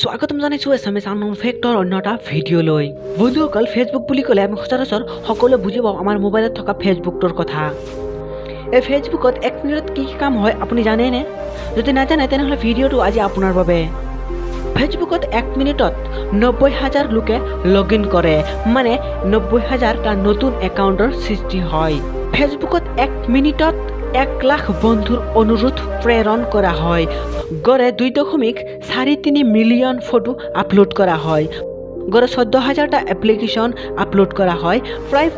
স্বাগতম জানাইছো Assamese unknown factor অন্য এটা ভিডিঅ'লৈ। বন্ধুসকল, ফেচবুক বুলি ক'লে আমি সচৰাচৰ সকলোৱে বুজি পাওঁ আমাৰ মোবাইলত থকা ফেচবুকটোৰ কথা। এই ফেচবুকত 1 মিনিটত কি কাম হয় আপুনি জানেনে? যদি নাজানে তেনেহ'লে ভিডিঅ'টো আজি আপোনাৰ বাবে। ফেচবুকত 1 মিনিটত 90,000 লোকে লগ ইন কৰে, মানে 90,000টা নতুন একাউণ্টৰ সৃষ্টি হয়। ফেচবুকত 1 মিনিটত 1 লাখ বন্ধুৰ অনুৰোধ প্ৰেৰণ কৰা হয়। গড়ে 2.43 মিলিয়ন ফটো আপলোড কৰা হয়। গড়ে 14,000টা এপ্লিকেশ্যন আপলোড কৰা হয়। প্ৰায়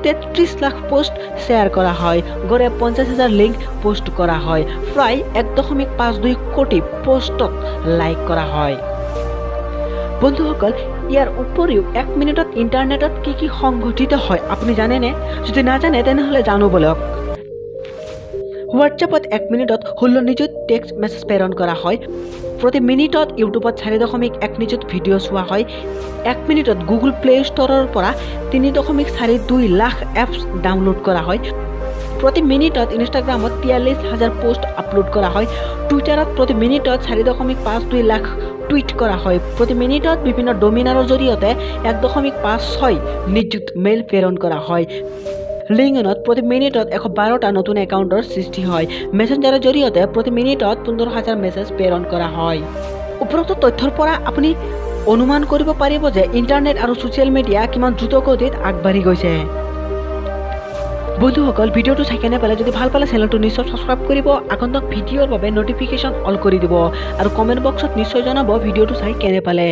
33 লাখ পোষ্ট শ্বেয়াৰ কৰা হয়। গড়ে 50,000 লিংক পোষ্ট কৰা হয়। প্ৰায় 1.52 কোটি পোষ্টত লাইক কৰা হয়। বন্ধুসকল, ইয়াৰ উপৰিও 1 মিনিটত ইণ্টাৰনেটত কি সংঘটিত হয় আপুনি জানেনে? যদি নাজানে তেনেহ'লে জানো বলক। হোৱাটছএপত 1 মিনিটত 16 নিযুত টেক্সট মেছেজ প্ৰেৰণ কৰা হয়। প্ৰতি মিনিটত ইউটিউবত 4.1 নিযুত ভিডিঅ' চোৱা হয়। 1 মিনিটত গুগল প্লে ষ্ট'ৰৰ পৰা 3.42 লাখ এপছ ডাউনলোড কৰা হয়। প্ৰতি মিনিটত ইনষ্টাগ্ৰামত 43,000 পোষ্ট আপলোড কৰা হয়। টুইটাৰত প্ৰতি মিনিটত 4.52 লাখ টুইট কৰা হয়। প্ৰতি মিনিটত বিভিন্ন ডমিনাৰৰ জৰিয়তে 1.56 নিযুত মেইল প্ৰেৰণ কৰা হয়। লিংকনত প্ৰতি মিনিটত 112টা নতুন একাউণ্টৰ সৃষ্টি হয়। মেছেঞ্জাৰৰ জৰিয়তে প্ৰতি মিনিটত 15,000 মেছেজ প্ৰেৰণ কৰা হয়। উপৰোক্ত তথ্যৰ পৰা আপুনি অনুমান কৰিব পাৰিব যে ইণ্টাৰনেট আৰু ছ'চিয়েল মিডিয়া কিমান দ্ৰুতগতিত আগবাঢ়ি গৈছে। বন্ধুসকল, ভিডিঅ'টো চাই কেনে পালে যদি ভাল পালে চেনেলটো নিশ্চয় ছাবস্ক্ৰাইব কৰিব, আগন্তুক ভিডিঅ'ৰ বাবে নটিফিকেশ্যন অল কৰি দিব আৰু কমেণ্ট বক্সত নিশ্চয় জনাব ভিডিঅ'টো চাই কেনে পালে।